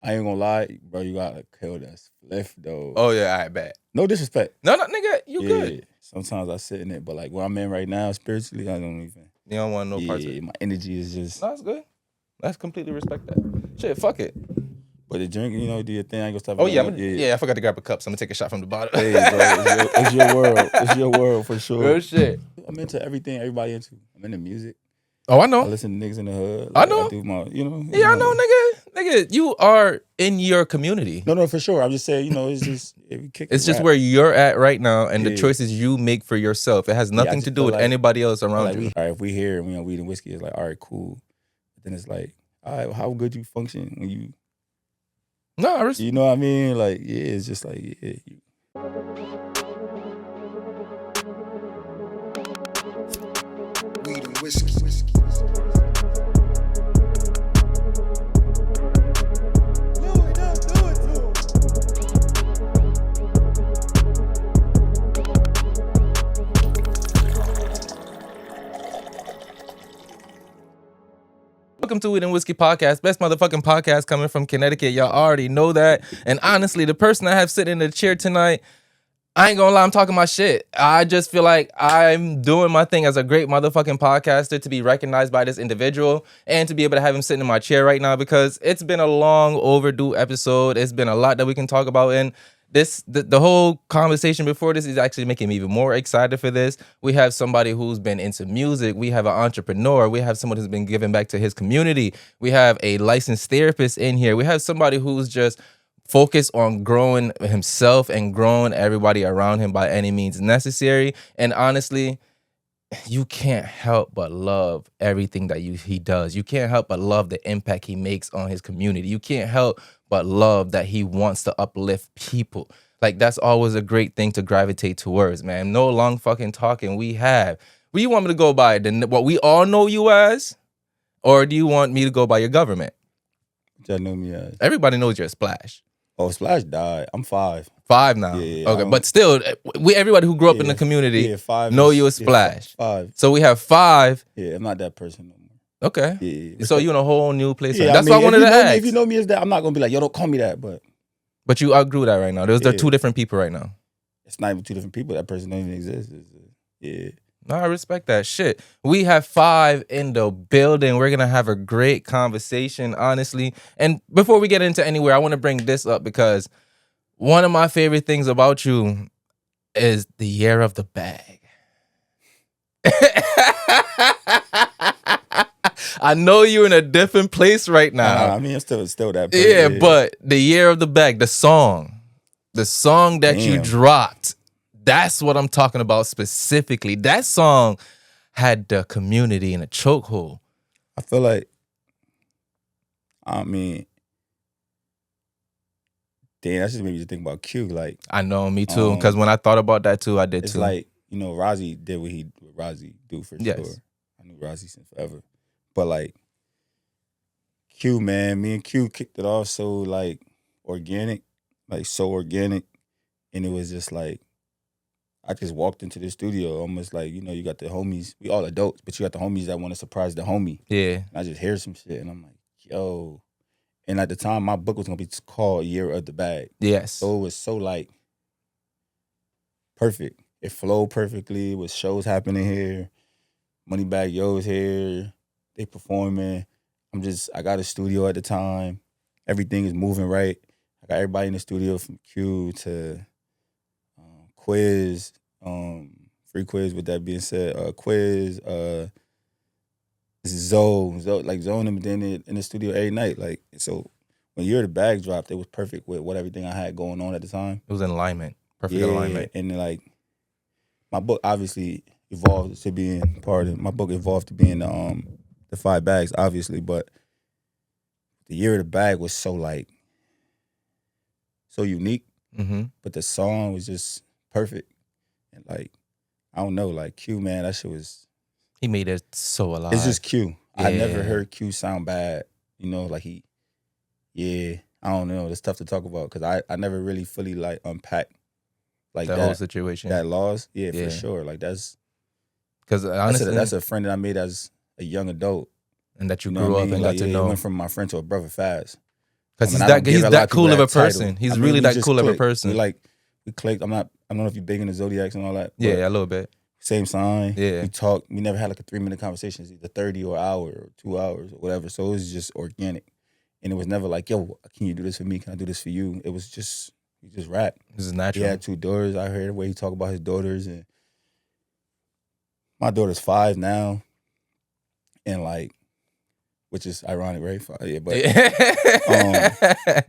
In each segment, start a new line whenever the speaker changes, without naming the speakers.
I ain't gonna lie, bro. You gotta kill that spliff though.
Oh yeah, I bet.
No disrespect.
No, nigga, you good.
Sometimes I sit in it, but like where I'm in right now, spiritually, I don't even.
You don't want no parts of it.
My energy is just.
No, that's good. That's completely respect that. Shit, fuck it.
But the drink, do your thing. I ain't gonna stop.
Oh yeah, I forgot to grab a cup, so I'm gonna take a shot from the bottom.
Hey, bro, it's your world. It's your world for sure.
Real shit.
I'm into everything everybody into. I'm into music.
Oh, I know.
I listen to niggas in the hood.
I know.
I do my,
Yeah, I know, nigga. You are in your community.
No, for sure. I'm just saying, it's just
it's just where you're at right now, and the choices you make for yourself. It has nothing to do with anybody else around you.
All right, if we hear, weed and whiskey, it's like, all right, cool. But then it's like, all right, how good you function when you.
No,
you know what I mean? Like, it's just like,
Weed and whiskey.
Welcome to Weed and Whiskey Podcast, best motherfucking podcast coming from Connecticut. Y'all already know that. And honestly, the person I have sitting in the chair tonight, I ain't gonna lie, I'm talking my shit. I just feel like I'm doing my thing as a great motherfucking podcaster to be recognized by this individual and to be able to have him sitting in my chair right now because it's been a long overdue episode. It's been a lot that we can talk about, and the whole conversation before this is actually making me even more excited for this. We have somebody who's been into music. We have an entrepreneur. We have someone who's been giving back to his community. We have a licensed therapist in here. We have somebody who's just focused on growing himself and growing everybody around him by any means necessary. And honestly, you can't help but love everything that he does. You can't help but love the impact he makes on his community. You can't help but love that he wants to uplift people. Like, that's always a great thing to gravitate towards, man. No long fucking talking. What do you want me to go by? What we all know you as? Or do you want me to go by your government?
What y'all know me as?
Everybody knows you're a Splash.
Oh, Splash died. I'm 5.
5 now.
Yeah,
okay, but still, everybody who grew up in the community
5
know you a Splash.
5.
So we have 5.
Yeah, I'm not that person no more.
Okay.
Yeah.
So you in a whole new place.
Yeah,
That's why I wanted to ask.
If you know me as that, I'm not gonna be like, yo, don't call me that.
But you outgrew that right now. They're 2 different people right now.
It's not even 2 different people. That person don't even exist. Yeah.
No, I respect that shit. We have 5 in the building. We're gonna have a great conversation, honestly. And before we get into anywhere, I want to bring this up because one of my favorite things about you is the year of the bag. I know you're in a different place right now.
I mean, it's still that.
Yeah, but the year of the bag, the song that you dropped, that's what I'm talking about specifically. That song had the community in a chokehold.
I feel like, damn, that just made me just think about Q. Like,
I know, me too. Because when I thought about that too, I did
it's
too.
It's like, Rozzy did what Rozzy do for sure. I knew Rozzy since forever. But like, Q, man, me and Q kicked it off so like organic, and it was just like, I just walked into the studio almost like, you got the homies, we all adults, but you got the homies that want to surprise the homie.
Yeah.
And I just hear some shit and I'm like, yo. And at the time, my book was going to be called Year of the Bag.
Yes.
So it was so like perfect. It flowed perfectly with shows happening here. Moneybagg Yo's here. They performing. I got a studio at the time. Everything is moving right. I got everybody in the studio from Q to Quiz, free quiz with that being said, Quiz, Zoe, like Zoe and them in the studio every night. Like, so when Year of the Bag dropped, it was perfect with what everything I had going on at the time.
It was in alignment. Perfect alignment.
And like, my book obviously evolved to being the 5 bags, obviously, but the Year of the Bag was so like, so unique, but the song was just perfect. And like, I don't know, like Q, man, that shit was...
He made it so alive.
It's just Q.
Yeah.
I never heard Q sound bad. Like I don't know. It's tough to talk about because I never really fully like unpacked like that
whole situation.
That loss, for sure. Like that's...
Because honestly...
That's a friend that I made as a young adult.
And that you grew up and got to know.
It went from my friend to a brother fast.
Because he's that cool of a person. He's really that cool of a person.
We clicked. I don't know if you're big into zodiacs and all that.
Yeah, a little bit.
Same sign.
Yeah.
We talked. We never had like a 3-minute conversation. It's either 30 or an hour or 2 hours or whatever. So it was just organic. And it was never like, yo, can you do this for me? Can I do this for you? It was just, we just rap.
This is natural.
He had 2 daughters. I heard the way he talked about his daughters. And my daughter's 5 now. And like, which is ironic, right? Yeah, but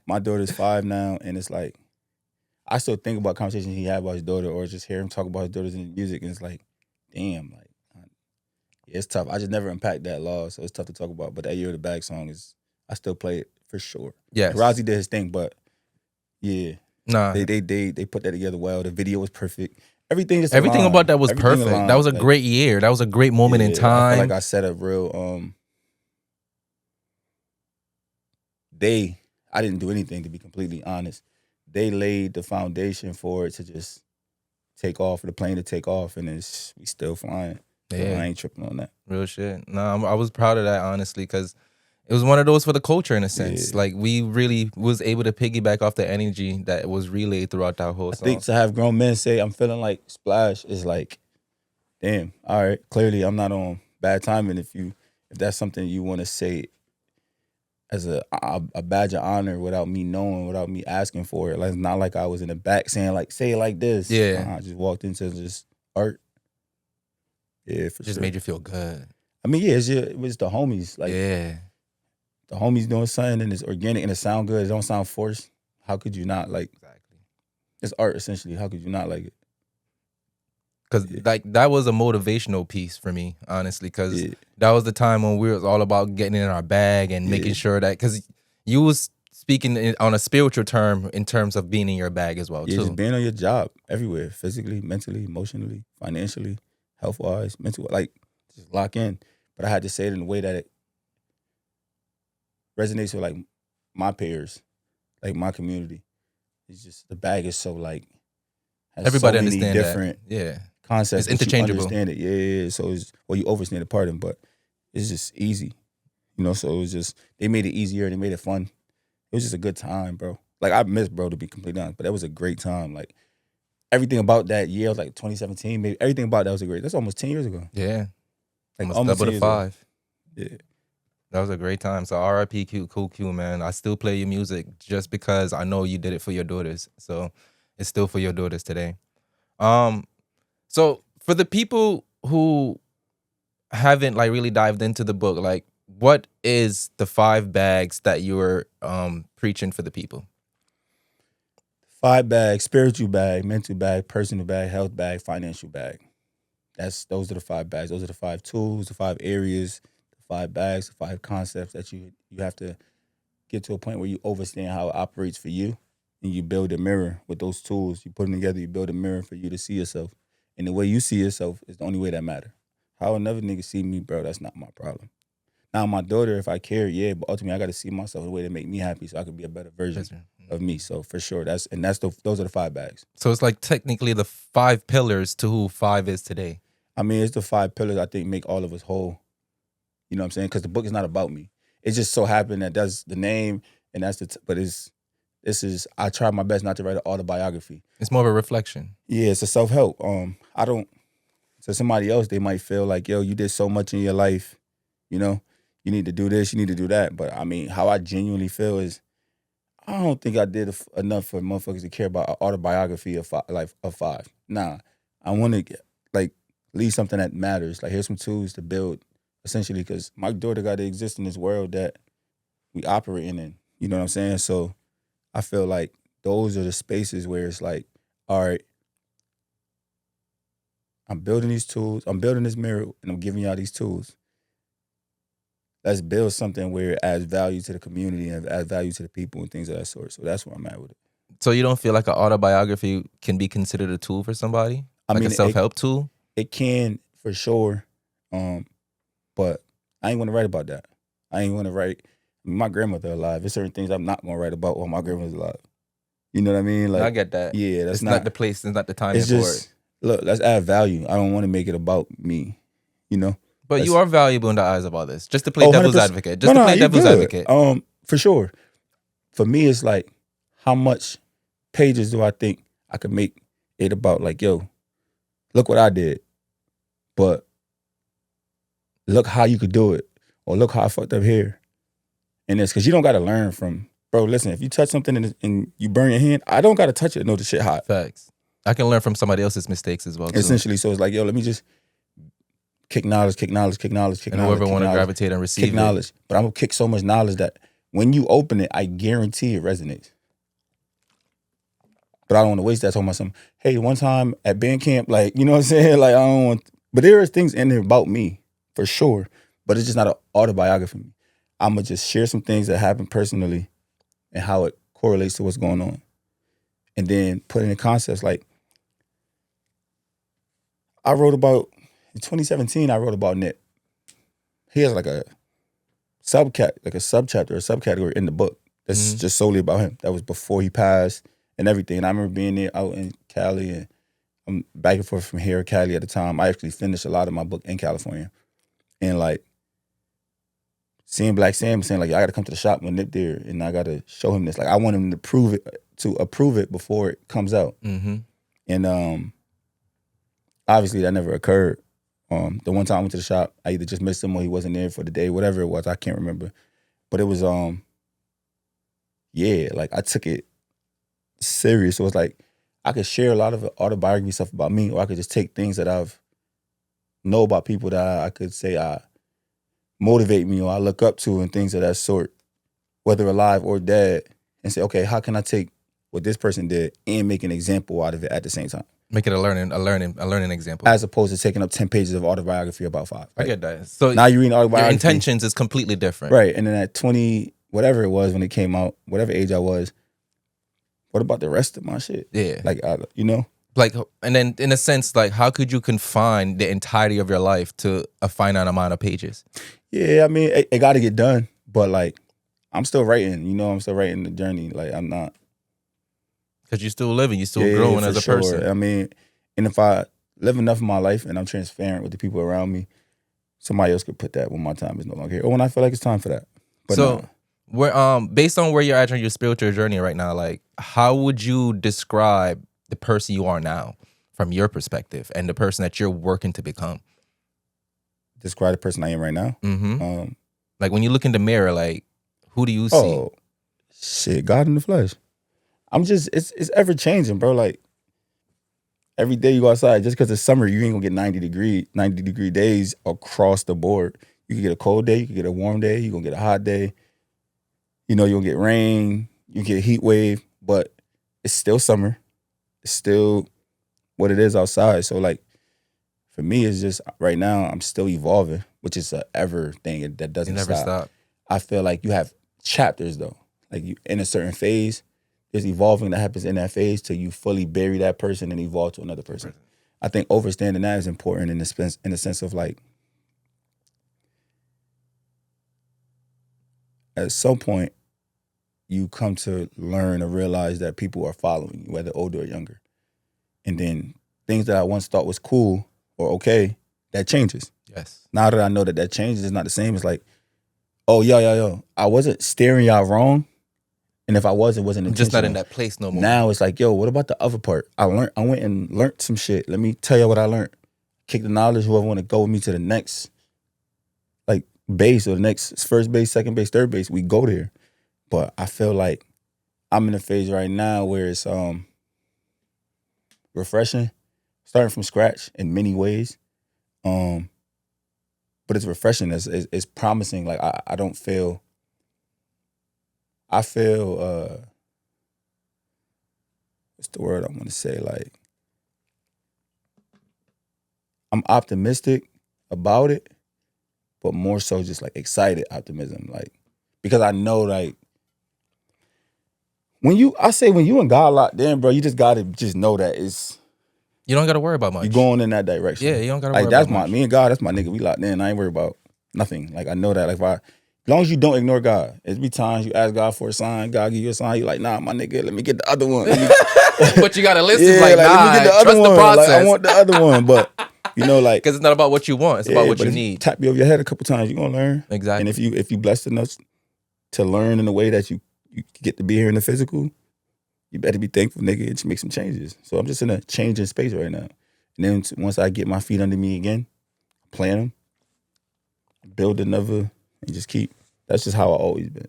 my daughter's 5 now. And it's like, I still think about conversations he had about his daughter or just hear him talk about his daughters in music. And it's like, damn, like, yeah, it's tough. I just never unpacked that law. So it's tough to talk about. But that Year of the Bag song is, I still play it for sure.
Yes.
Rozzy did his thing, but yeah.
Nah.
They put that together well. The video was perfect. Everything
about that was perfect. Aligned. That was a great year. That was a great moment in time.
I feel like I set a real I didn't do anything, to be completely honest. They laid the foundation for it to just take off, for the plane to take off, and we still flying. Yeah. So I ain't tripping on that.
Real shit. No, I was proud of that, honestly, because it was one of those for the culture in a sense. Yeah. Like, we really was able to piggyback off the energy that was relayed throughout that whole song.
I think to have grown men say, I'm feeling like Splash is like, damn, all right, clearly I'm not on bad timing if that's something you want to say as a badge of honor without me knowing, without me asking for it. Like, it's not like I was in the back saying, like, say it like this.
Yeah.
I just walked into just art. Yeah, for
just
sure.
Made you feel good.
I mean, yeah, it was the homies. Like,
yeah.
The homies doing something and it's organic and it sound good. It don't sound forced. How could you not like?
Exactly.
It's art essentially. How could you not like it?
Because like that was a motivational piece for me, honestly. Because that was the time when we was all about getting in our bag and making sure that, because you was speaking on a spiritual term in terms of being in your bag as well too.
Just being on your job everywhere, physically, mentally, emotionally, financially, health wise, mental, like just lock in. But I had to say it in a way that it resonates with like my peers, like my community. It's just the bag is so like has
everybody
so many
understand
different concepts.
It's interchangeable.
You understand it, yeah. So it's you overstand the pardon, but it's just easy, So it was just they made it easier and they made it fun. It was just a good time, bro. Like I miss bro to be completely honest, but that was a great time. Like everything about that year was like 2017, maybe everything about that was a great. That's almost 10 years ago.
Yeah,
like
almost double to 5.
Yeah.
That was a great time. So R.I.P. Cool Q, man. I still play your music just because I know you did it for your daughters. So it's still for your daughters today. So for the people who haven't like really dived into the book, like what is the 5 bags that you were preaching for the people?
5 bags: spiritual bag, mental bag, personal bag, health bag, financial bag. Those are the 5 bags. Those are the 5 tools, the 5 areas, 5 bags, 5 concepts that you have to get to a point where you understand how it operates for you, and you build a mirror with those tools. You put them together, you build a mirror for you to see yourself, and the way you see yourself is the only way that matters. How another nigga see me, bro, that's not my problem. Now my daughter, if I care, yeah, but ultimately I got to see myself the way that make me happy, so I could be a better version of me. So for sure, those are the 5 bags.
So it's like technically the 5 pillars to who 5 is today.
I mean, it's the 5 pillars I think make all of us whole. You know what I'm saying? Because the book is not about me. It just so happened that that's the name, and that's I try my best not to write an autobiography.
It's more of a reflection.
Yeah, it's a self-help. To somebody else, they might feel like, yo, you did so much in your life, you need to do this, you need to do that. But I mean, how I genuinely feel is, I don't think I did enough for motherfuckers to care about an autobiography of 5. Nah, I want to leave something that matters. Like, here's some tools to build. Essentially, because my daughter got to exist in this world that we operating in. You know what I'm saying? So I feel like those are the spaces where it's like, all right, I'm building these tools, I'm building this mirror, and I'm giving y'all these tools. Let's build something where it adds value to the community and adds value to the people and things of that sort. So that's where I'm at with it.
So you don't feel like an autobiography can be considered a tool for somebody? I mean, a self-help tool?
It can, for sure. But I ain't want to write about that. I ain't want to write my grandmother alive. There's certain things I'm not going to write about while my grandmother's alive. You know what I mean? Like,
I get that.
Yeah,
it's not the place. It's not the time for it.
Look, let's add value. I don't want to make it about me,
But you are valuable in the eyes of others. Just to play devil's advocate. For sure.
for me, it's like, how much pages do I think I could make it about? Like, yo, look what I did, but look how you could do it, or look how I fucked up here. And it's because you don't got to learn from, bro, listen, if you touch something and you burn your hand, I don't got to touch it to know the shit hot.
Facts. I can learn from somebody else's mistakes as well, too.
Essentially, so it's like, yo, let me just kick knowledge.
And whoever want to gravitate and receive
kick knowledge. But I'm going to kick so much knowledge that when you open it, I guarantee it resonates. But I don't want to waste that talking about something. Hey, one time at band camp, like, you know what I'm saying? Like, I don't want, but there are things in there about me, for sure. But it's just not an autobiography. I'm going to just share some things that happened personally and how it correlates to what's going on. And then put in concepts like, I wrote about, in 2017, I wrote about Nip. He has like a subchapter or subcategory in the book that's just solely about him. That was before he passed and everything. And I remember being there out in Cali, and I'm back and forth from here to Cali at the time. I actually finished a lot of my book in California. And like, seeing Black Sam saying like, I got to come to the shop when Nip there, and I got to show him this. Like, I want him to approve it before it comes out. And obviously that never occurred. The one time I went to the shop, I either just missed him or he wasn't there for the day, whatever it was, I can't remember. But it was, like I took it serious. So it's like, I could share a lot of autobiography stuff about me, or I could just take things that I've know about people that I could say motivate me or I look up to and things of that sort, whether alive or dead, and say, okay, how can I take what this person did and make an example out of it at the same time?
Make it a learning example.
As opposed to taking up 10 pages of autobiography about 5. Right?
I get that. So
now you're reading autobiography.
Your intentions is completely different.
Right. And then at 20, whatever it was when it came out, whatever age I was, what about the rest of my shit?
Yeah.
Like, you know?
Like, and then in a sense, like, how could you confine the entirety of your life to a finite amount of pages?
Yeah, I mean, it got to get done. But like, I'm still writing, I'm still writing the journey. Like, I'm not.
Because you're still living, you're still growing as a person.
I mean, and if I live enough of my life and I'm transparent with the people around me, somebody else could put that when my time is no longer here, or when I feel like it's time for that. But
so, based on where you're at on your spiritual journey right now, like, how would you describe the person you are now from your perspective and the person that you're working to become?
Describe the person I am right now?
Like, when you look in the mirror, like, who do you see?
Oh, shit, God in the flesh. I'm just, it's ever changing, bro. Like, every day you go outside, just because it's summer, you ain't gonna get 90 degree days across the board. You can get a cold day, you can get a warm day, you're gonna get a hot day. You're gonna get rain, you get a heat wave, but it's still summer. It's still what it is outside. So like, for me, it's just right now, I'm still evolving, which is a ever thing that doesn't stop. I feel like you have chapters though. Like, you in a certain phase, there's evolving that happens in that phase till you fully bury that person and evolve to another person. I think understanding that is important in the sense of like, at some point, you come to learn or realize that people are following you, whether older or younger. And then things that I once thought was cool or okay, that changes.
Yes.
Now that I know that changes, it's not the same. It's like, oh, yo, I wasn't steering y'all wrong. And if I was, it wasn't intentional.
Just not in that place no more.
Now it's like, yo, what about the other part? I went and learned some shit. Let me tell you what I learned. Kick the knowledge, whoever want to go with me to the next like base, or the next first base, second base, third base, we go there. But I feel like I'm in a phase right now where it's refreshing, starting from scratch in many ways. But it's refreshing. It's promising. Like, I don't feel. I feel. What's the word I want to say? Like, I'm optimistic about it, but more so just like excited optimism. Like, because I know, like, when you and God locked in, bro, you just gotta just know that it's.
You don't gotta worry about much.
You're going in that direction.
Yeah, you don't gotta
worry
about
much. Me and God, that's my nigga. We locked in. I ain't worried about nothing. Like, I know that. Like, as long as you don't ignore God. There's be times you ask God for a sign, God give you a sign, you like, nah, my nigga, let me get the other one.
But you gotta listen, like, nah,
let me get the other
trust
one.
the process.
Like, I want the other one, but like,
because it's not about what you want, it's about what you need.
Tap you over your head a couple times, you're gonna learn.
Exactly.
And if you blessed enough to learn in a way that you you get to be here in the physical, you better be thankful, nigga, and make some changes. So I'm just in a changing space right now. And then once I get my feet under me again, plan them, build another, and just keep. That's just how I always been.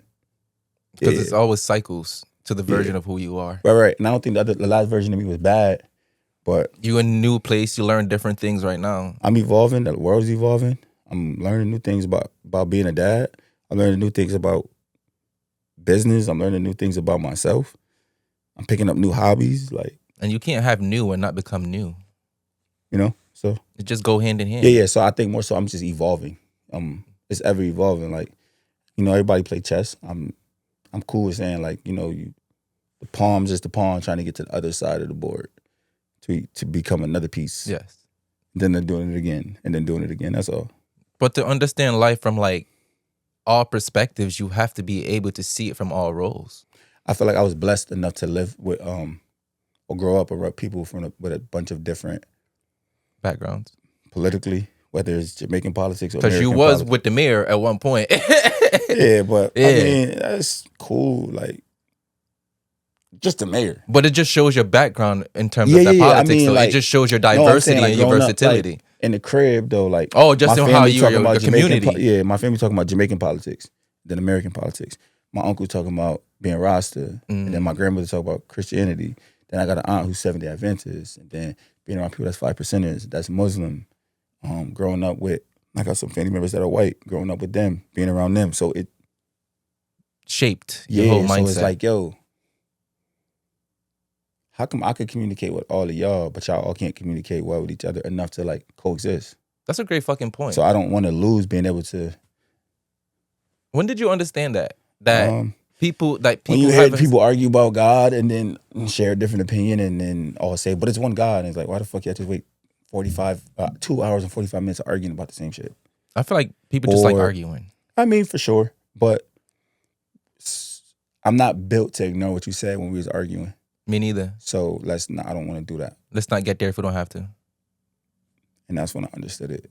Because it's always cycles to the version of who you are.
Right. And I don't think the last version of me was bad, but
you in a new place, you learn different things right now.
I'm evolving. The world's evolving. I'm learning new things about being a dad. I'm learning new things about business. I'm learning new things about myself. I'm picking up new hobbies, like.
And you can't have new and not become new.
You know, so
it just go hand in hand.
Yeah. So I think more so I'm just evolving. It's ever evolving. Like, you know, everybody play chess. I'm cool with saying, like, you know, the pawn's just the pawn trying to get to the other side of the board to become another piece.
Yes.
Then they're doing it again and then doing it again. That's all.
But to understand life from like all perspectives, you have to be able to see it from all roles.
I feel like I was blessed enough to live with or grow up around people with a bunch of different
backgrounds
politically, whether it's Jamaican politics or
because you was politics. With the mayor at one point.
Yeah, but I mean that's cool. Like just the mayor,
but it just shows your background in terms of that politics. I mean, so like, it just shows your diversity and your versatility.
Up, like, in the crib though, like
just on how you your community.
My family talking about Jamaican politics, then American politics. My uncle talking about being Rasta, and then my grandmother talking about Christianity. Then I got an aunt who's Seventh-day Adventist, and then being around people that's 5%ers, that's Muslim. Growing up with, I got some family members that are white. Growing up with them, being around them, so it
shaped your whole mindset.
So it's like, yo, how come I could communicate with all of y'all, but y'all all can't communicate well with each other enough to like coexist?
That's a great fucking point.
So I don't want to lose being able to.
When did you understand that? People
when you hear people argue about God and then share a different opinion and then all say, but it's one God, and it's like, why the fuck you have to wait 2 hours and 45 minutes arguing about the same shit?
I feel like people just like arguing.
I mean, for sure, but I'm not built to ignore what you said when we was arguing.
Me neither.
So I don't want to do that.
Let's not get there if we don't have to.
And that's when I understood it,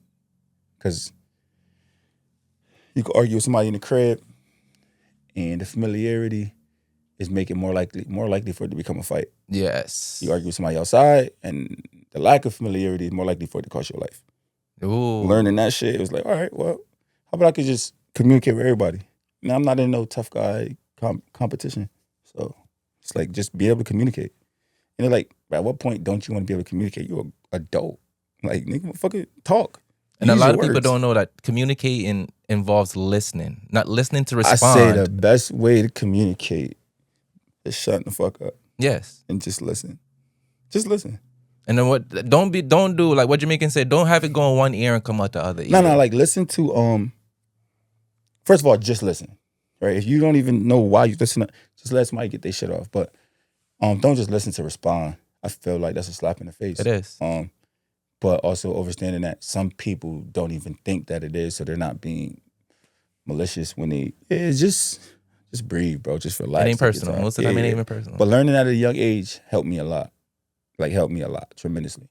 because you could argue with somebody in the crib, and the familiarity is making more likely for it to become a fight.
Yes.
You argue with somebody outside, and the lack of familiarity is more likely for it to cost your life.
Ooh.
Learning that shit, it was like, all right, well, how about I could just communicate with everybody? Now, I'm not in no tough guy competition. So it's like, just be able to communicate. And they're like, at what point don't you want to be able to communicate? You're an adult. Like, nigga, fucking talk.
And a lot of people don't know that communicating involves listening, not listening to respond.
I say the best way to communicate is shutting the fuck up.
Yes.
And just listen. Just listen.
And then don't do like what Jamaicans say, don't have it go in one ear and come out the other ear.
No, like listen to first of all, just listen. Right? If you don't even know why you listen, just let somebody get their shit off. But don't just listen to respond. I feel like that's a slap in the face.
It is.
But also understanding that some people don't even think that it is, so they're not being malicious when just breathe, bro. Just relax.
It ain't personal. Most of the time, it ain't even personal.
But learning at a young age helped me a lot. Like, helped me a lot, tremendously.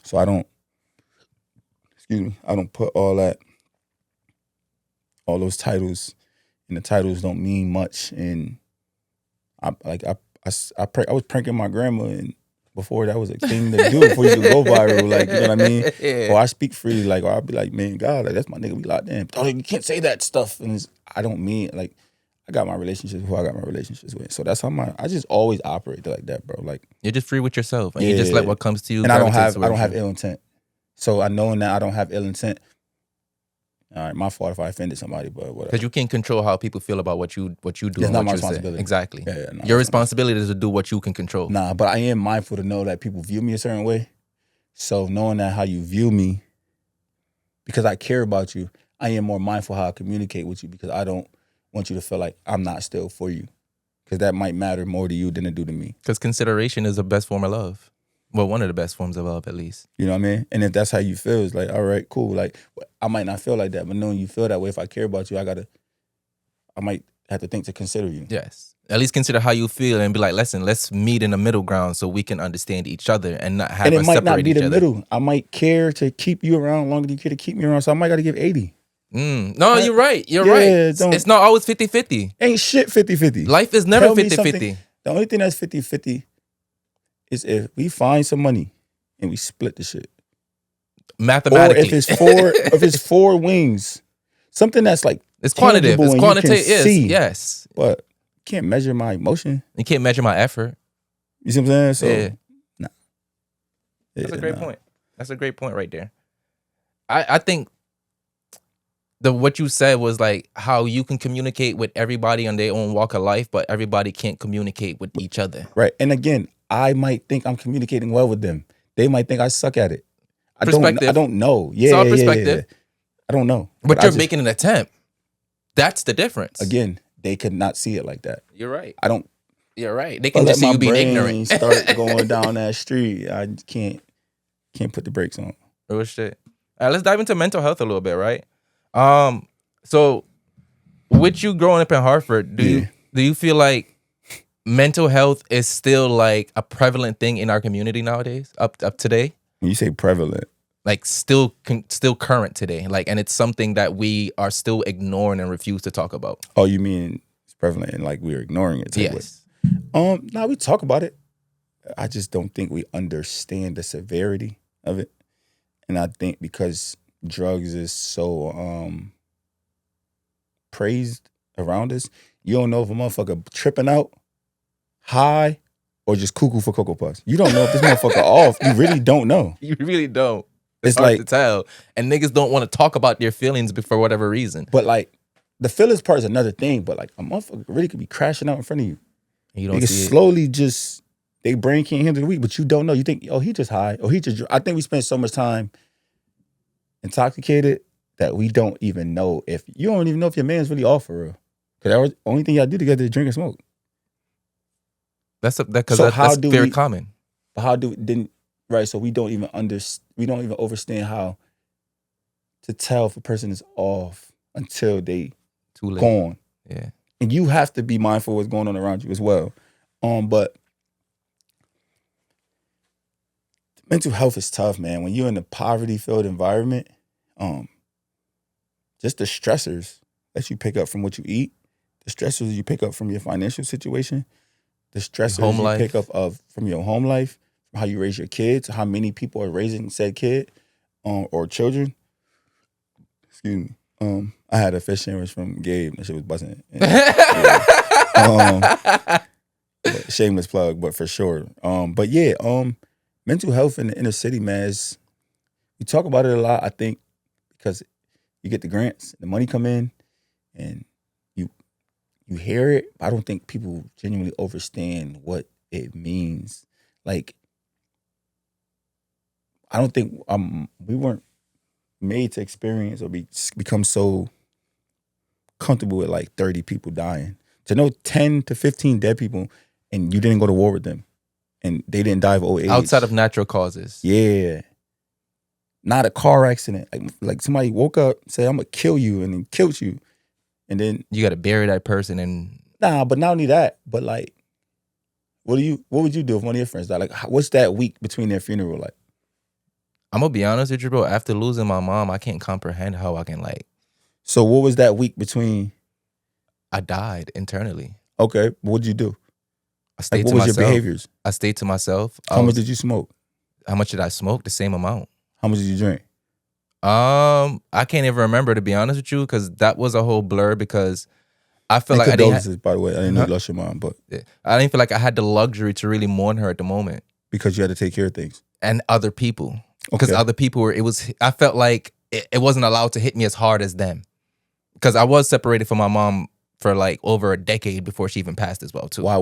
So I don't put all those titles, and the titles don't mean much. And I was pranking my grandma, and before that was a thing to do, before you could go viral, like, you know what I mean? Yeah. Or I speak freely, like, or I'll be like, man, God, like, that's my nigga, we locked in. Oh, you can't say that stuff. And I don't mean, like, I got my relationships who I got my relationships with. So that's how I just always operate like that, bro. Like,
you're just free with yourself, and you just let what comes to you.
And I don't have ill intent. So I know that I don't have ill intent. All right, my fault if I offended somebody, but whatever.
Because you can't control how people feel about what you do.
It's not my responsibility.
Exactly. Your responsibility is to do what you can control.
Nah, but I am mindful to know that people view me a certain way. So knowing that how you view me, because I care about you, I am more mindful how I communicate with you, because I don't want you to feel like I'm not still for you. Because that might matter more to you than it do to me.
Because consideration is the best form of love. Well, one of the best forms of love, at least.
You know what I mean? And if that's how you feel, it's like, all right, cool. Like, I might not feel like that, but knowing you feel that way, if I care about you, I might have to think to consider you.
Yes. At least consider how you feel and be like, listen, let's meet in the middle ground so we can understand each other and not have us separate each other. And it might not be the middle.
I might care to keep you around longer than you care to keep me around, so I might got to give 80.
No, you're right. You're right. It's not always 50-50.
Ain't shit 50-50.
Life is never 50-50.
The only thing that's 50-50 is if we find some money and we split the shit.
Mathematically.
Or if it's four wings. Something that's like
it's quantitative. It's quantitative. Yes.
But you can't measure my emotion.
You can't measure my effort.
You see what I'm saying? So
yeah.
Nah.
That's a great point. That's a great point right there. I think what you said was like how you can communicate with everybody on their own walk of life, but everybody can't communicate with each other.
Right. And again, I might think I'm communicating well with them. They might think I suck at it. I don't know. Yeah,
it's all perspective.
Yeah. I don't know.
But you're making an attempt. That's the difference.
Again, they could not see it like that.
You're right. You're right. They
can
just see you being ignorant.
Start going down that street. I can't put the brakes on.
Oh shit. All right, let's dive into mental health a little bit, right? So with you growing up in Hartford, do you feel like mental health is still like a prevalent thing in our community nowadays? Up today?
When you say prevalent,
like still current today, like, and it's something that we are still ignoring and refuse to talk about.
Oh, you mean it's prevalent and like we're ignoring it?
Yes.
Now we talk about it. I just don't think we understand the severity of it, and I think because drugs is so praised around us, you don't know if a motherfucker tripping out, high, or just cuckoo for Cocoa Puffs. You don't know if this motherfucker off. You really don't know.
You really don't. It's hard to tell. And niggas don't want to talk about their feelings for whatever reason.
But like, the feelings part is another thing. But like, a motherfucker really could be crashing out in front of you.
And you don't see it.
Slowly just, they brain can't handle the week, but you don't know. You think, oh, he just high. Or he just, I think we spend so much time intoxicated that we don't even know if, you don't even know if your man's really off for real. Because the only thing y'all do together is drink and smoke.
That's very common.
But how do then right? So we don't even understand how to tell if a person is off until they
too late.
Gone.
Yeah,
and you have to be mindful of what's going on around you as well. But mental health is tough, man. When you're in a poverty-filled environment, just the stressors that you pick up from what you eat, the stressors you pick up from your financial situation. The stressors you pick up from your home life, from how you raise your kids, how many people are raising said kid or children. Excuse me. I had a fish sandwich from Gabe. That shit was buzzing. Shameless plug, but for sure. But yeah, mental health in the inner city, man, we talk about it a lot, I think, because you get the grants, the money come in, and you hear it, but I don't think people genuinely understand what it means. Like, I don't think we weren't made to experience or become so comfortable with like 30 people dying. To know 10 to 15 dead people and you didn't go to war with them and they didn't die of old age.
Outside of natural causes.
Yeah. Not a car accident. Like somebody woke up, said, I'm going to kill you, and then killed you. And then
you got to bury that person. And
but not only that, but like, what would you do if one of your friends died? Like, what's that week between their funeral like?
I'm gonna be honest with you, bro. After losing my mom, I can't comprehend how I can like.
So what was that week between?
I died internally.
Okay, what did you do?
I stayed
to myself. What was your behaviors?
I stayed to myself.
How much did you smoke?
How much did I smoke? The same amount.
How much did you drink?
I can't even remember, to be honest with you, because that was a whole blur. Because I felt like
condolences, by the way. I didn't know you lost your mom, but
I didn't feel like I had the luxury to really mourn her at the moment
because you had to take care of things
and other people. Because other people were. I felt like it wasn't allowed to hit me as hard as them. Because I was separated from my mom for like over a decade before she even passed as well too.
Why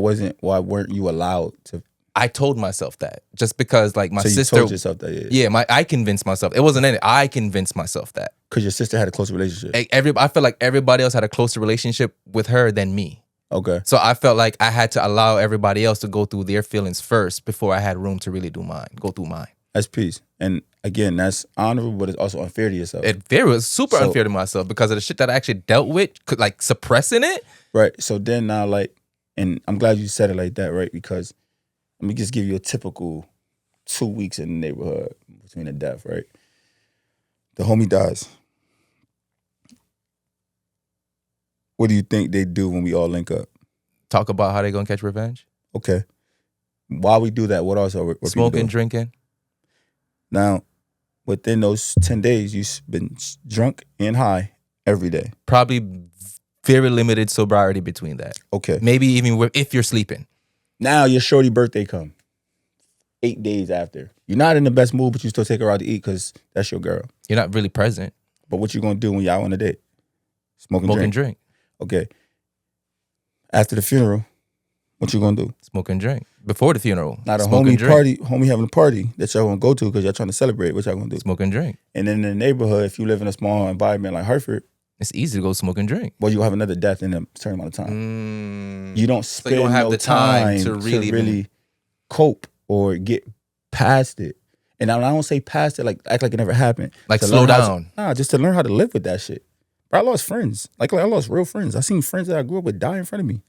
weren't you allowed to?
I told myself that just because like my sister.
So you told yourself that,
yeah. I convinced myself. It wasn't any. I convinced myself that.
Because your sister had a closer relationship.
I felt like everybody else had a closer relationship with her than me.
Okay.
So I felt like I had to allow everybody else to go through their feelings first before I had room to really go through mine.
That's peace. And again, that's honorable, but it's also unfair to yourself.
It was super unfair to myself because of the shit that I actually dealt with, like suppressing it.
Right. So then now, like, and I'm glad you said it like that, right? Because let me just give you a typical 2 weeks in the neighborhood between the death, right? The homie dies. What do you think they do when we all link up?
Talk about how they gonna catch revenge.
Okay. While we do that, what else are what
smoking, drinking?
Now, within those 10 days, you've been drunk and high every day.
Probably very limited sobriety between that.
Okay.
Maybe even if you're sleeping.
Now your shorty birthday come 8 days after. You're not in the best mood, but you still take her out to eat because that's your girl.
You're not really present.
But what you gonna do when y'all on a date? Smoke and drink. Okay. After the funeral, what you gonna do?
Smoke and drink. Before the funeral.
Not a homie having a party that y'all gonna go to because y'all trying to celebrate. What y'all gonna do?
Smoke and drink.
And then in the neighborhood, if you live in a small environment like Hartford,
it's easy to go smoke and drink.
Well, you have another death in a certain amount of time. You don't spend
so you don't have the time to
really cope or get past it. And I don't say past it like act like it never happened.
Like slow down.
Just to learn how to live with that shit. But I lost friends. Like I lost real friends. I seen friends that I grew up with die in front of me.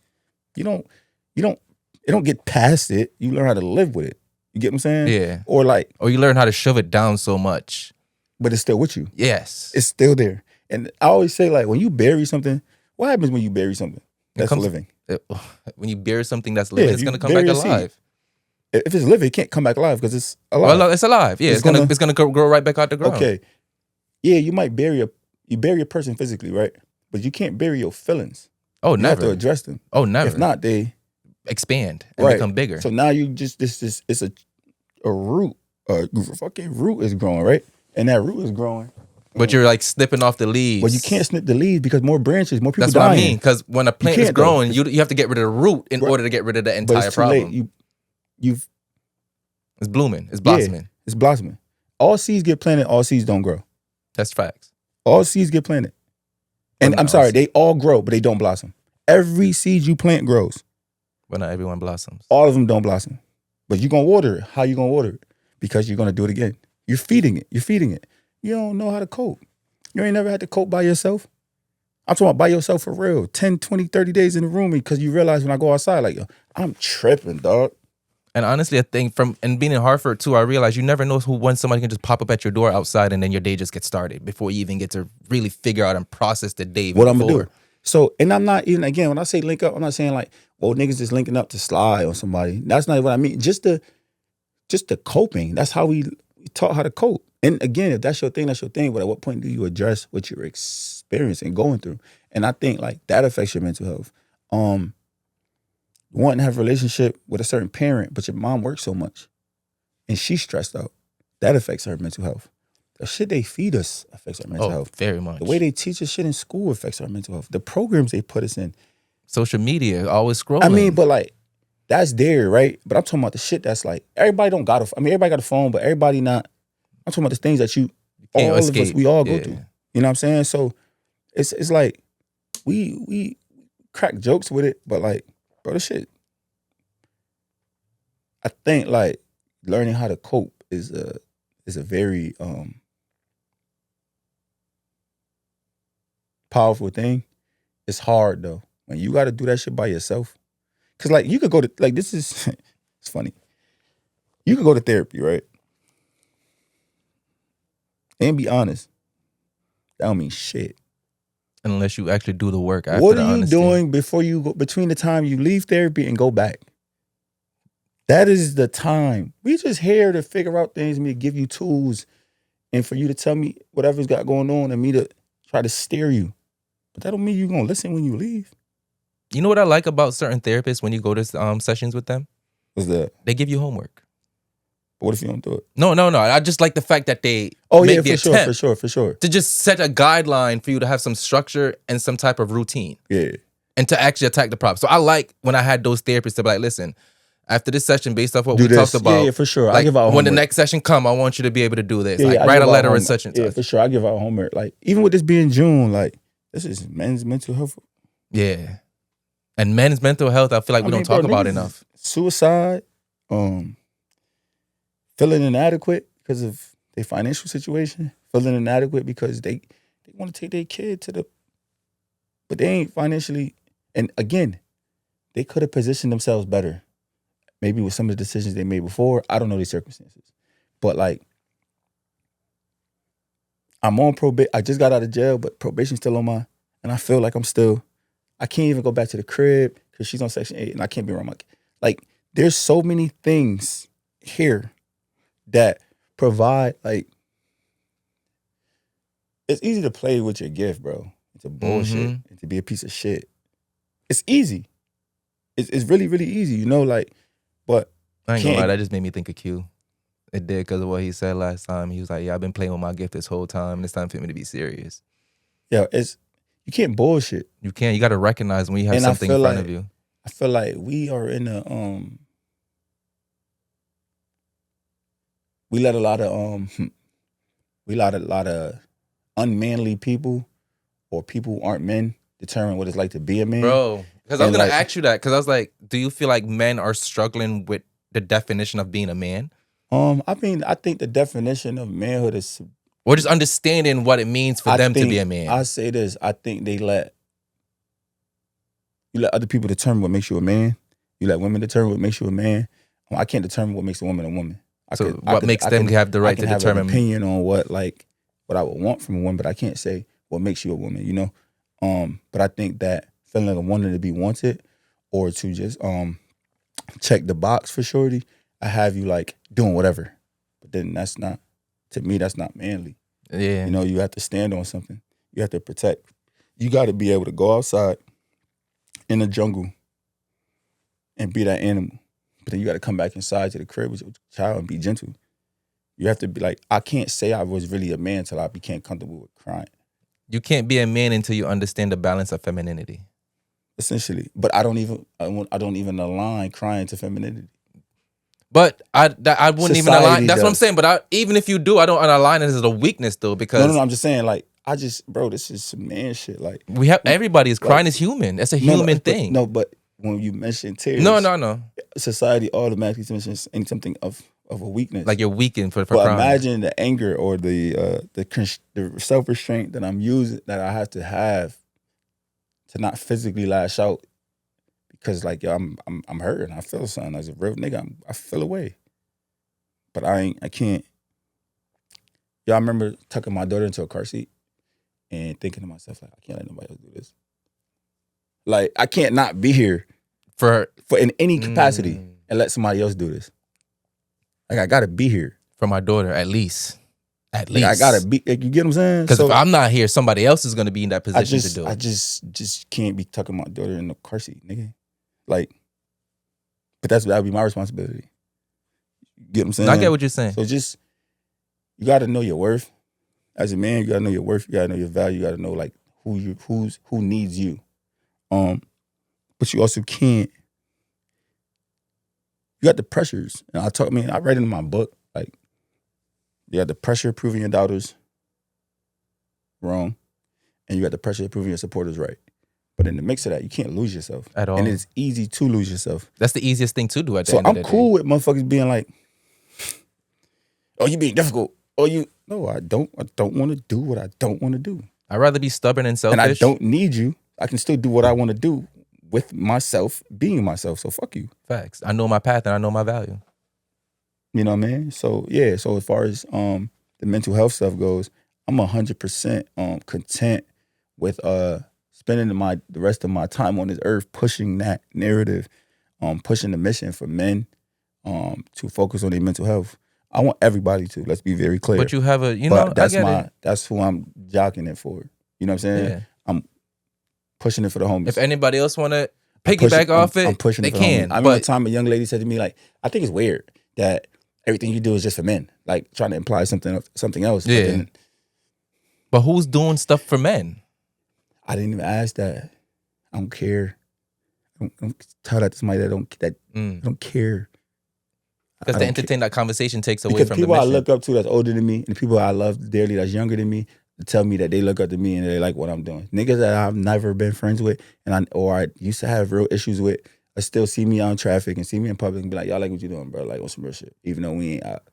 You don't get past it. You learn how to live with it. You get what I'm saying?
Yeah.
Or
you learn how to shove it down so much.
But it's still with you.
Yes.
It's still there. And I always say, like, when you bury something, what happens when you bury something that's living?
When you bury something that's living, it's gonna come back alive.
If it's living, it can't come back alive because it's alive.
Well, it's alive. Yeah, it's gonna grow right back out the ground.
Okay. Yeah, you might bury a person physically, right? But you can't bury your feelings.
Oh,
you
never.
have to address them.
Oh, never.
If not, they
expand and become bigger.
So now you just it's a root, a fucking root is growing, right? And that root is growing.
But you're like snipping off the leaves.
Well, you can't snip the leaves because more branches, more people dying.
That's what I mean. Because when a plant is growing, you have to get rid of the root in order to get rid of the entire problem. Late. It's blooming. It's blossoming.
Yeah, it's blossoming. All seeds get planted. All seeds don't grow.
That's facts.
All seeds get planted. And I'm sorry, they all grow, but they don't blossom. Every seed you plant grows.
But not everyone blossoms.
All of them don't blossom. But you're going to water it. How you going to water it? Because you're going to do it again. You're feeding it. You're feeding it. You don't know how to cope. You ain't never had to cope by yourself. I'm talking about by yourself for real. 10, 20, 30 days in the room because you realize when I go outside, like, yo, I'm tripping, dog.
And honestly, I think and being in Hartford too, I realized you never know when somebody can just pop up at your door outside and then your day just gets started before you even get to really figure out and process the day.
What I'm going to do. So, and I'm not even, again, when I say link up, I'm not saying like, well, niggas just linking up to slide on somebody. That's not what I mean. Just the coping. That's how we taught how to cope. And again, if that's your thing, that's your thing. But at what point do you address what you're experiencing, going through? And I think like that affects your mental health. Wanting to have a relationship with a certain parent, but your mom works so much and she's stressed out. That affects her mental health. The shit they feed us affects our mental health.
Very much.
The way they teach us shit in school affects our mental health. The programs they put us in.
Social media, always scrolling.
I mean, but like, that's there, right? But I'm talking about the shit that's like, everybody got a phone, but everybody not. I'm talking about the things that we all go through. You know what I'm saying? So it's like, we crack jokes with it, but like, bro, this shit. I think like learning how to cope is a very powerful thing. It's hard though. When you got to do that shit by yourself. Cause like you could go to, like this is, it's funny. You could go to therapy, right? And be honest. That don't mean shit.
Unless you actually do the work after
what
the
are you
honesty.
doing before you go, between the time you leave therapy and go back? That is the time. We just here to figure out things, me to give you tools and for you to tell me whatever's got going on and me to try to steer you. But that don't mean you're going to listen when you leave.
You know what I like about certain therapists when you go to sessions with them?
What's that?
They give you homework.
But what if you don't do it?
No. I just like the fact that they
make the attempt for sure.
To just set a guideline for you to have some structure and some type of routine.
Yeah.
And to actually attack the problem. So I like when I had those therapists to be like, listen, after this session, based off what we talked about.
Yeah, for sure.
Like,
I give out homework.
When the next session come, I want you to be able to do this.
Yeah,
like write a letter and such and such.
Yeah, for sure. I give out homework. Like, even with this being June, like, this is men's mental health.
Yeah. And men's mental health, I feel like we don't talk about enough.
Suicide, feeling inadequate because of their financial situation, feeling inadequate because they want to take their kid but they ain't financially, and again, they could have positioned themselves better. Maybe with some of the decisions they made before. I don't know these circumstances. But like, I'm on probation. I just got out of jail, but probation's still on and I feel like I'm still I can't even go back to the crib because she's on Section 8 and I can't be around my kid. Like, there's so many things here that provide, like, it's easy to play with your gift, bro. It's a bullshit and to be a piece of shit. It's easy. It's really, really easy, you know, like, but
I ain't gonna lie, that just made me think of Q. It did because of what he said last time. He was like, yeah, I've been playing with my gift this whole time, and it's time for me to be serious.
Yeah, you can't bullshit.
You can't. You got to recognize when you have something in front of you.
I feel like we are in a we let a lot of unmanly people or people who aren't men determine what it's like to be a man.
Bro, because I was gonna ask you that because I was like, do you feel like men are struggling with the definition of being a man?
I mean, I think the definition of manhood is,
or just understanding what it means for them to be a man.
I say this, I think you let other people determine what makes you a man. You let women determine what makes you a man. I can't determine what makes a woman a woman.
What makes them have the right to determine?
I have an opinion on what I would want from a woman, but I can't say what makes you a woman, you know? But I think that feeling like wanting to be wanted or to just check the box for shorty, I have you like doing whatever. But then to me, that's not manly.
Yeah.
You know, you have to stand on something. You have to protect. You got to be able to go outside in the jungle and be that animal. But then you got to come back inside to the crib with your child and be gentle. You have to be like, I can't say I was really a man until I became comfortable with crying.
You can't be a man until you understand the balance of femininity.
Essentially. But I don't even align crying to femininity.
But I wouldn't even align. That's what I'm saying. But even if you do, I don't align it as a weakness though, because
no, I'm just saying like bro, this is some man shit. Like
everybody is crying is human. That's a human thing.
But when you mention tears,
no,
society automatically mentions something of a weakness.
Like you're weakened for crying.
Imagine the anger or the self restraint that I'm using, that I have to not physically lash out. Because like, yo, I'm hurting. I feel something. As a real nigga, I feel away. But I can't. Yo, I remember tucking my daughter into a car seat and thinking to myself, like, I can't let nobody else do this. Like, I can't not be here for in any capacity and let somebody else do this. Like, I gotta be here.
For my daughter, at least. At
least. I gotta be, like, you get what I'm saying?
Because if I'm not here, somebody else is gonna be in that position to do it.
I just can't be tucking my daughter in the car seat, nigga. Like, but that would be my responsibility. You get what I'm saying?
I get what you're saying.
So you gotta know your worth. As a man, you gotta know your worth, you gotta know your value, you gotta know like who needs you. But you also can't, you got the pressures. And I read it in my book, like, you got the pressure of proving your doubters wrong, and you got the pressure of proving your supporters right. But in the mix of that, you can't lose yourself.
At all.
And it's easy to lose yourself.
That's the easiest thing to do at the end of the day.
So I'm cool with motherfuckers being like, oh, you being difficult. No, I don't want to do what I don't want to do.
I'd rather be stubborn and selfish.
And I don't need you. I can still do what I want to do with myself, being myself. So fuck you.
Facts. I know my path and I know my value.
You know what I mean? So yeah, so as far as the mental health stuff goes, I'm 100% content with spending the rest of my time on this earth pushing that narrative, pushing the mission for men to focus on their mental health. I want everybody to. Let's be very clear.
But you have
that's who I'm jocking it for. You know what I'm saying? Yeah. I'm pushing it for the homies.
If anybody else want to piggyback off it,
I'm pushing it for
can.
I remember a time a young lady said to me, like, I think it's weird that everything you do is just for men, like trying to imply something else.
Yeah. But who's doing stuff for men?
I didn't even ask that. I don't care. I don't tell that to somebody that don't care.
Because to entertain that conversation takes away from the mission.
People I look up to that's older than me, and the people I love dearly that's younger than me, tell me that they look up to me and they like what I'm doing. Niggas that I've never been friends with or I used to have real issues with, I still see me out in traffic and see me in public and be like, y'all like what you doing, bro? Like on some real shit, even though we ain't out.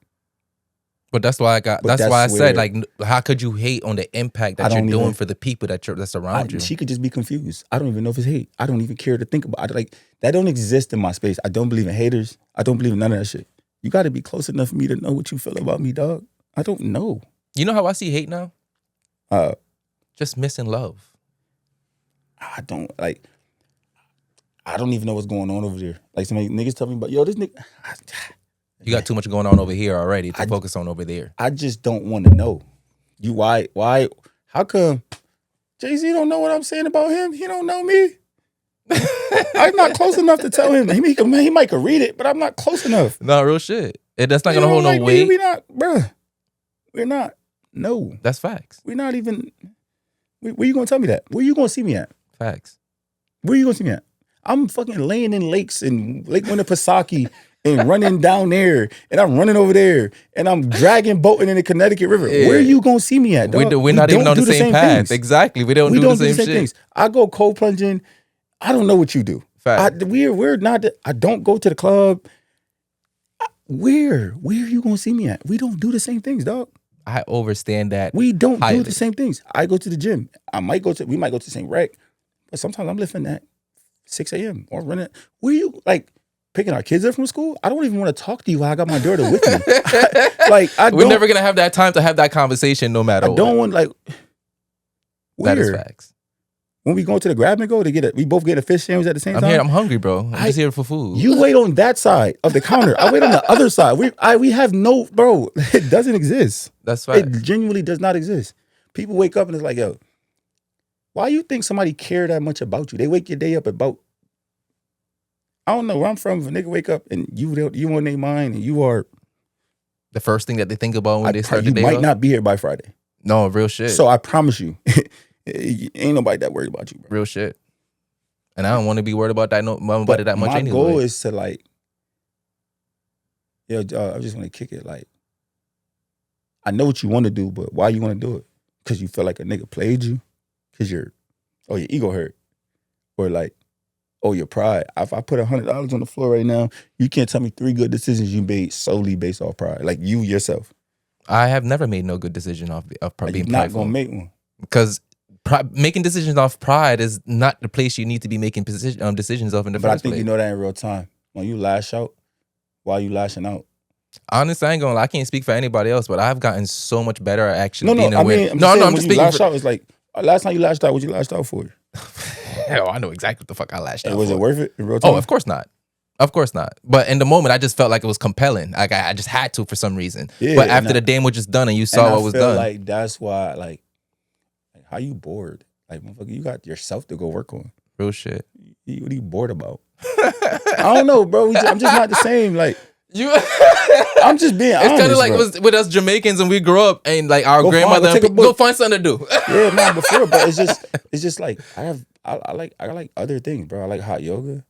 But that's why I said, like, how could you hate on the impact that you're doing for the people that's around you?
She could just be confused. I don't even know if it's hate. I don't even care to think about it. Like, that don't exist in my space. I don't believe in haters. I don't believe in none of that shit. You got to be close enough for me to know what you feel about me, dog. I don't know.
You know how I see hate now? Just missing love.
I don't, like, I don't even know what's going on over there. Like some niggas tell me, but yo, this nigga.
You got too much going on over here already to focus on over there.
I just don't want to know. Why? How come Jay-Z don't know what I'm saying about him? He don't know me. I'm not close enough to tell him. He might could read it, but I'm not close enough.
No, real shit. That's not gonna hold no weight.
We not, bruh. We're not. No.
That's facts.
We're not even. Where you gonna tell me that? Where you gonna see me at?
Facts.
Where you gonna see me at? I'm fucking laying in lakes and Lake Winnipesaukee and running down there, and I'm running over there, and I'm dragging boating in the Connecticut River. Yeah. Where you gonna see me at, dog?
We're not even on the same path. Things. Exactly. We don't do the same shit. Things.
I go cold plunging. I don't know what you do. We're not. I don't go to the club. Where are you gonna see me at? We don't do the same things, dog.
I understand that.
We don't do the same things. I go to the gym. We might go to the same rec, but sometimes I'm lifting at 6 a.m. or running. Where you like picking our kids up from school? I don't even want to talk to you while I got my daughter with me.
We're never gonna have that time to have that conversation, no matter what.
I don't want
That is facts.
When we go to the grab and go we both get a fish sandwich at the same time.
I'm hungry, bro. I'm just here for food.
You wait on that side of the counter. I wait on the other side. We have no, bro. It doesn't exist.
That's facts.
It genuinely does not exist. People wake up and it's like, yo, why you think somebody care that much about you? They wake your day up about. I don't know where I'm from. If a nigga wake up and you on their mind and you are
the first thing that they think about when they start the day.
You might not be here by Friday.
No, real shit.
So I promise you. Ain't nobody that worried about you, bro.
Real shit. And I don't want to be worried about that about it that much anyway.
My goal is to I just want to kick it. Like, I know what you want to do, but why you want to do it? Because you feel like a nigga played you? Because your ego hurt? Or your pride? If I put $100 on the floor right now, you can't tell me 3 good decisions you made solely based off pride. Like you yourself.
I have never made no good decision off being prideful.
You're not going to make one.
Because making decisions off pride is not the place you need to be making decisions of in the first place.
But I think you know that in real time. When you lash out, why are you lashing out?
Honestly, I ain't gonna lie. I can't speak for anybody else, but I've gotten so much better at actually being
aware. I'm just speaking. Lash out, it's like last time you lashed out, what you lashed out for?
Hell, I know exactly what the fuck I lashed out for.
Was it worth it in real time?
Oh, of course not. Of course not. But in the moment, I just felt like it was compelling. Like I just had to for some reason. Yeah, but after the damage was done and you saw what was done,
like that's why how you bored? Like, motherfucker, you got yourself to go work on.
Real shit.
What are you bored about? I don't know, bro. I'm just not the same. Like, I'm just being honest.
It's kind of like with us Jamaicans and we grow up and like our grandmother go find something to do.
Yeah, man, before, but it's just like I like other things, bro. I like hot yoga.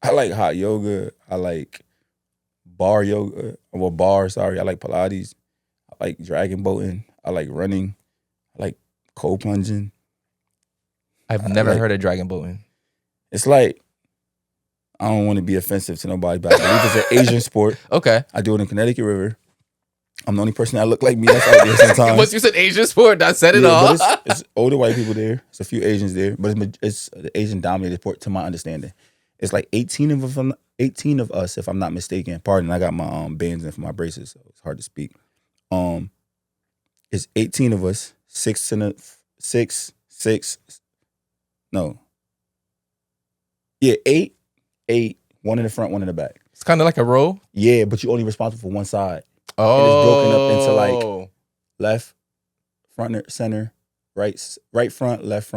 I like hot yoga. I like bar yoga. Well, bar, sorry. I like Pilates. I like dragon boating. I like running. I like cold plunging.
I've never heard of dragon boating.
It's like, I don't want to be offensive to nobody, but I believe it's an Asian sport.
Okay. I
do it in Connecticut River. I'm the only person that look like me that's out there sometimes.
Once you said Asian sport, I said it all.
It's older white people there. It's a few Asians there, but it's the Asian-dominated sport to my understanding. It's like 18 of us, if I'm not mistaken. Pardon, I got my bands in for my braces, so it's hard to speak. It's 18 of us, eight, one in the front, one in the back.
It's kind of like a row?
Yeah, but you're only responsible for one side.
Oh.
And it's broken up into like left, front, center, right front, left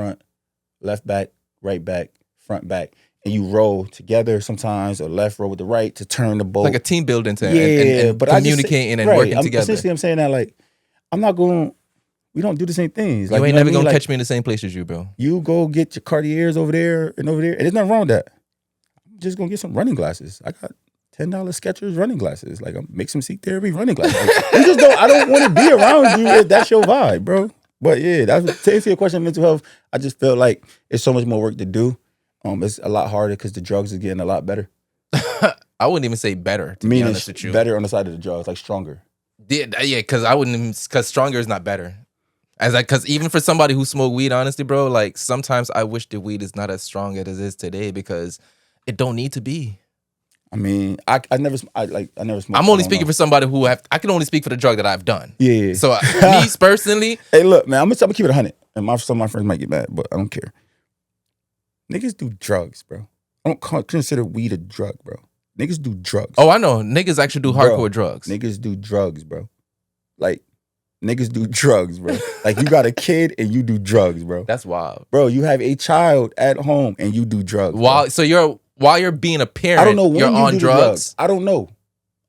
back, right back, front back. And you roll together sometimes, or left row with the right to turn the boat.
Like a team building to and
but
communicating and working together.
Essentially, I'm saying that like, we don't do the same things. Like,
you ain't never gonna catch me in the same place as you, bro.
You go get your Cartiers over there, and there's nothing wrong with that. I'm just gonna get some running glasses. I got $10 Skechers running glasses. Like, I'm make some seat therapy running glasses. Like, I don't want to be around you if that's your vibe, bro. But yeah, to answer your question, mental health, I just feel like it's so much more work to do. It's a lot harder because the drugs is getting a lot better.
I wouldn't even say better, to be honest with you.
Better on the side of the drugs, like stronger.
Yeah, because stronger is not better. Because even for somebody who smoked weed, honestly, bro, like sometimes I wish the weed is not as strong as it is today because it don't need to be.
I mean, I never smoked.
I'm only speaking for somebody I can only speak for the drug that I've done.
Yeah.
So me personally.
Hey, look, man, I'm gonna keep it 100. And some of my friends might get mad, but I don't care. Niggas do drugs, bro. I don't consider weed a drug, bro. Niggas do drugs.
Oh, I know. Niggas actually do hardcore drugs.
Niggas do drugs, bro. Like, niggas do drugs, bro. Like, you got a kid and you do drugs, bro.
That's wild.
Bro, you have a child at home and you do drugs.
While you're being a parent,
I don't know when
you're
you
on
do
drugs.
I don't know.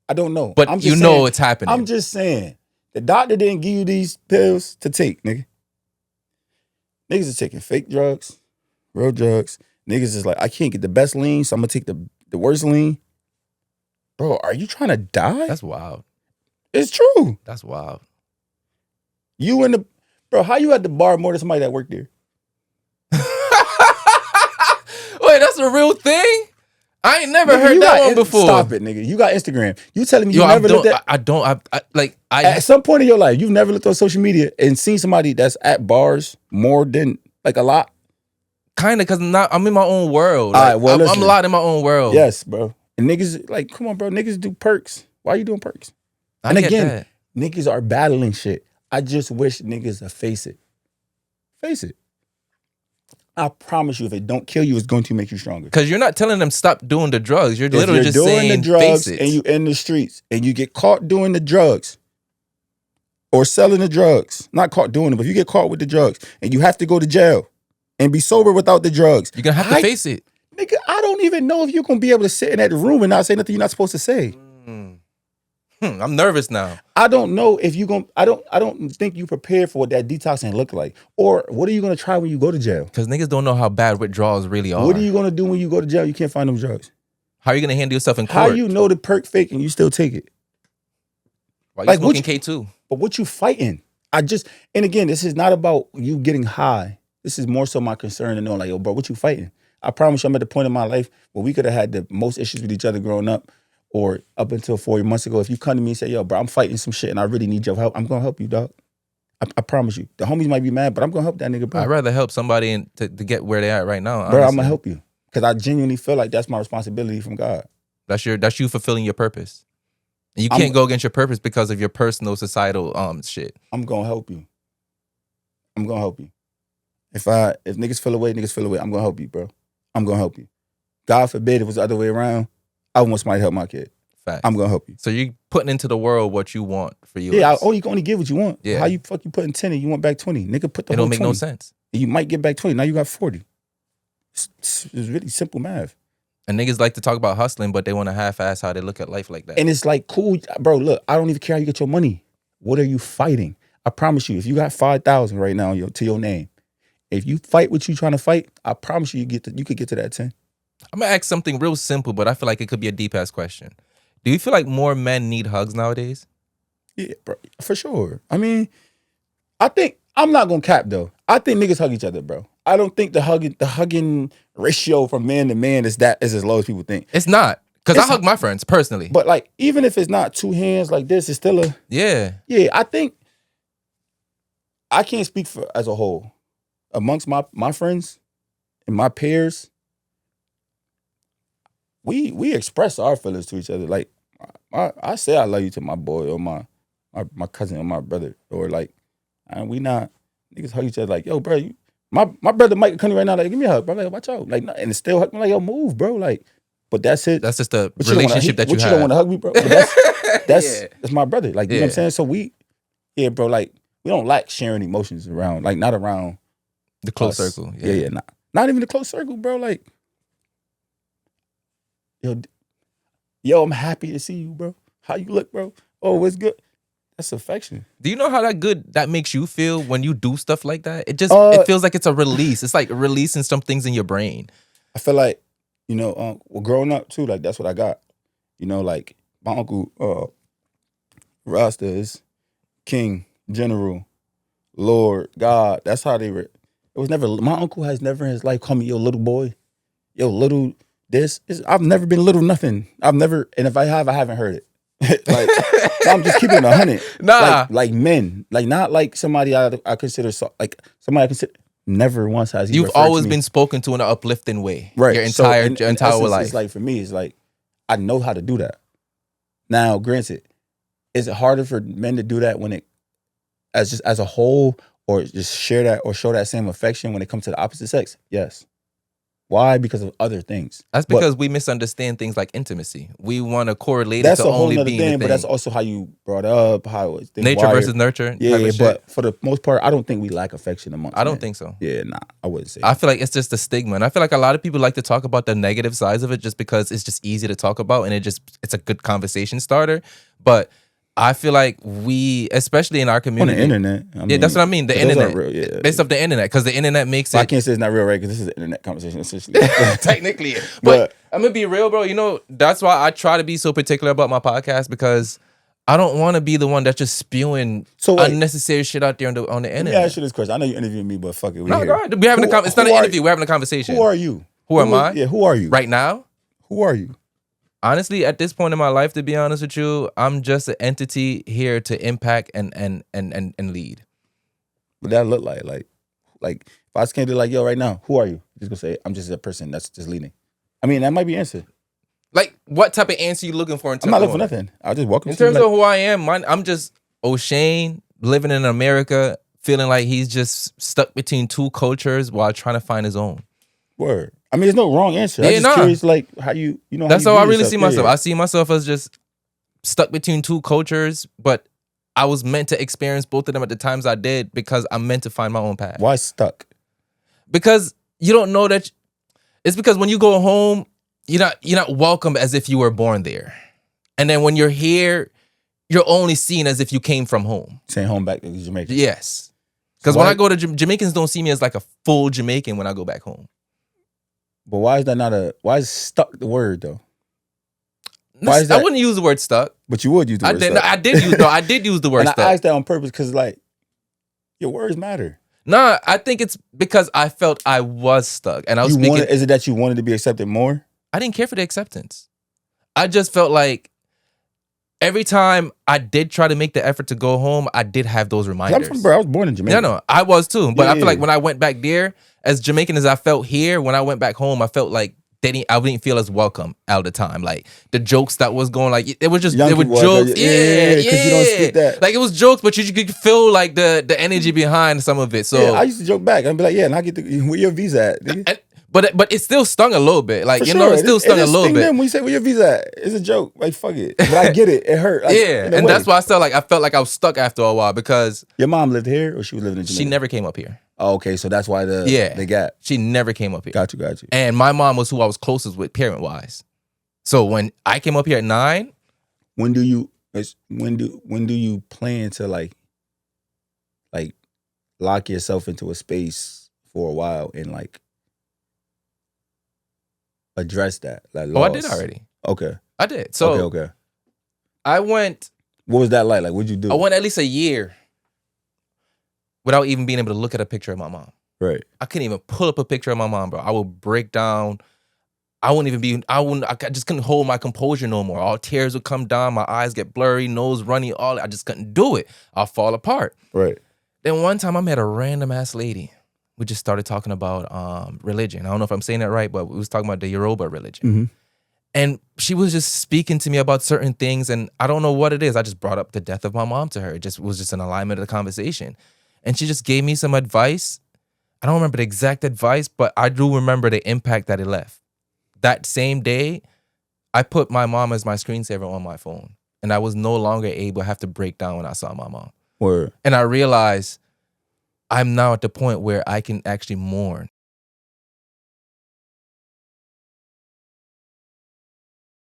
But you know it's happening.
I'm just saying. The doctor didn't give you these pills to take, nigga. Niggas are taking fake drugs, real drugs. Niggas is like, I can't get the best lean, so I'm gonna take the worst lean. Bro, are you trying to die?
That's wild.
It's true.
That's wild.
Bro, how you at the bar more than somebody that worked there?
Wait, that's a real thing? I ain't never heard that one before.
Stop it, nigga. You got Instagram. You telling me you never looked at...
At
some point in your life, you've never looked on social media and seen somebody that's at bars more than, like, a lot?
Kind of, because I'm in my own world.
All right, well,
I'm a lot in my own world.
Yes, bro. And niggas, like, come on, bro. Niggas do perks. Why are you doing perks? And again, niggas are battling shit. I just wish niggas would face it. Face it. I promise you, if it don't kill you, it's going to make you stronger.
Because you're not telling them stop doing the drugs. You're literally just saying
doing the drugs
face it.
And you in the streets and you get caught doing the drugs or selling the drugs. Not caught doing it, but if you get caught with the drugs and you have to go to jail and be sober without the drugs.
You're going to have to face it.
Nigga, I don't even know if you're going to be able to sit in that room and not say nothing you're not supposed to say.
I'm nervous now.
I don't know if you're going to, I don't think you prepared for what that detoxing look like. Or what are you going to try when you go to jail?
Because niggas don't know how bad withdrawals really are.
What are you going to do when you go to jail? You can't find them drugs.
How are you going to handle yourself in court?
How you know the perk fake and you still take it?
Why you smoking K2?
But what you fighting? And again, this is not about you getting high. This is more so my concern to know, like, yo, bro, what you fighting? I promise you I'm at the point in my life where we could have had the most issues with each other growing up or up until 4 months ago. If you come to me and say, yo, bro, I'm fighting some shit and I really need your help, I'm going to help you, dog. I promise you. The homies might be mad, but I'm going to help that nigga, bro.
I'd rather help somebody to get where they're at right now, honestly.
Bro, I'm going to help you because I genuinely feel like that's my responsibility from God.
That's you fulfilling your purpose. And you can't go against your purpose because of your personal societal shit.
I'm going to help you. I'm going to help you. If niggas feel away, niggas feel away. I'm going to help you, bro. I'm going to help you. God forbid if it was the other way around, I want somebody to help my kid.
Facts.
I'm going to help you.
So you putting into the world what you want for you.
Yeah, you can only get what you want.
Yeah.
How you putting 10 and you want back 20? Nigga, put the whole 20. It don't make
no sense.
You might get back 20. Now you got 40. It's really simple math.
And niggas like to talk about hustling, but they want to half-ass how they look at life like that.
And it's like, cool, bro, look, I don't even care how you get your money. What are you fighting? I promise you, if you got 5,000 right now to your name, if you fight what you trying to fight, I promise you, you could get to that 10.
I'm going to ask something real simple, but I feel like it could be a deep-ass question. Do you feel like more men need hugs nowadays?
Yeah, bro, for sure. I mean, I think, I'm not going to cap, though. I think niggas hug each other, bro. I don't think the hugging ratio from man to man is as low as people think.
It's not. Because I hug my friends, personally.
But, like, even if it's not two hands like this, it's still a...
Yeah.
Yeah, I think... I can't speak for as a whole. Amongst my friends and my peers, we express our feelings to each other. Like, I say I love you to my boy or my cousin or my brother. Or, like, we not... Niggas hug each other like, yo, bro, my brother Mike come right now, like, give me a hug, bro. Like, watch out. Like, and it's still hug me like, yo, move, bro. Like, but that's it.
That's just the relationship that you have.
You don't want to hug me, bro. But that's my brother. Like, you know what I'm saying? So bro, like, we don't like sharing emotions around, like, not around
the close circle. Yeah,
not even the close circle, bro. Like, yo, I'm happy to see you, bro. How you look, bro? Oh, what's good? That's affection.
Do you know how that makes you feel when you do stuff like that? It just it feels like it's a release. It's like releasing some things in your brain.
I feel like, well, growing up too, like, that's what I got. Like, my uncle Rasta is king, general, Lord, God. That's how they were. It was never. My uncle has never in his life called me, yo, little boy, yo, little this. I've never been little nothing. I've never, and if I have, I haven't heard it. Like, I'm just keeping it 100.
Nah,
like men, like, not like somebody I consider like somebody I consider. Never once has he.
You've always been spoken to in an uplifting way,
right?
Your entire life.
It's like, for me, it's like, I know how to do that. Now, granted, is it harder for men to do that when it as a whole, or just share that or show that same affection when it comes to the opposite sex? Yes,
Why?
Because of other things.
That's because we misunderstand things like intimacy. We want to correlate it to
a whole
only
nother
being
thing,
the
but that's also how you brought up, how it's
nature versus nurture.
Yeah, but for the most part, I don't think we lack affection amongst
I don't
men.
think so.
Yeah, nah, I wouldn't say.
I feel like it's just a stigma, and I feel like a lot of people like to talk about the negative sides of it just because it's just easy to talk about, and it's a good conversation starter. But I feel like we, especially in our community,
on the internet. I mean,
that's what I mean. The internet,
real,
based off the internet, because the internet makes it.
I can't say it's not real, right? Because this is an internet conversation, essentially.
Technically, but I'm gonna be real, bro. You know, that's why I try to be so particular about my podcast because I don't want to be the one that's just spewing unnecessary shit out there on the internet.
Let me ask you this question. I know you're interviewing me, but fuck it.
No, go ahead. We're having it's not an interview. We're having a conversation.
Who are you?
Who am I?
Yeah, who are you?
Right now?
Who are you?
Honestly, at this point in my life, to be honest with you, I'm just an entity here to impact and lead.
What that look like? Like if I just came to like, yo, right now, who are you? Just gonna say, I'm just a person that's just leading. I mean, that might be answer.
Like, what type of answer you looking for?
I'm not looking for nothing. I'll just walk
in terms of who I am. I'm just O'Shane living in America, feeling like he's just stuck between two cultures while trying to find his own.
Word. I mean, there's no wrong answer. I'm just curious, like how you know.
That's how I really see myself. I see myself as just stuck between two cultures, but I was meant to experience both of them at the times I did because I'm meant to find my own path.
Why stuck?
Because you don't know that. It's because when you go home, you're not welcome as if you were born there, and then when you're here, you're only seen as if you came from home.
Saying home back to Jamaica.
Yes, because when I go to Jamaicans don't see me as like a full Jamaican when I go back home.
But why is that not why is stuck the word though?
Why is that? I wouldn't use the word stuck.
But you would use the word stuck.
I did use the word stuck.
And I asked that on purpose because like your words matter.
Nah, I think it's because I felt I was stuck. And I was speaking.
Is it that you wanted to be accepted more?
I didn't care for the acceptance. I just felt like every time I did try to make the effort to go home, I did have those reminders.
I was born in Jamaica.
No, I was too. But I feel like when I went back there, as Jamaican as I felt here, when I went back home, I felt like I didn't feel as welcome all the time. Like the jokes that was going, like it was just jokes. Yeah.
Because you don't speak that.
Like it was jokes, but you could feel like the energy behind some of it. So
I used to joke back. I'd be like, yeah, and I get where your visa at?
But it still stung a little bit. Like, you know, it still stung a little bit.
Them when you say, where your visa at? It's a joke. Like, fuck it. But I get it. It hurt. Like,
and that's why I felt like I was stuck after a while because...
Your mom lived here or she was living in Jamaica?
She never came up here.
Oh, okay. So that's why the gap.
She never came up here.
Got you.
And my mom was who I was closest with parent-wise. So when I came up here at 9...
When do you plan to like lock yourself into a space for a while and like address that? Like loss?
Oh, I did already.
Okay.
I did. So
okay.
I went.
What was that like? Like, what'd you do?
I went at least a year without even being able to look at a picture of my mom.
Right.
I couldn't even pull up a picture of my mom, bro. I would break down. I just couldn't hold my composure no more. All tears would come down. My eyes get blurry, nose runny. I just couldn't do it. I'll fall apart.
Right.
Then one time I met a random ass lady. We just started talking about religion. I don't know if I'm saying that right, but we was talking about the Yoruba religion.
Mm-hmm.
And she was just speaking to me about certain things, and I don't know what it is. I just brought up the death of my mom to her. It was just an alignment of the conversation. And she just gave me some advice. I don't remember the exact advice, but I do remember the impact that it left. That same day, I put my mom as my screensaver on my phone, and I was no longer able to have to break down when I saw my mom.
Word.
And I realized I'm now at the point where I can actually mourn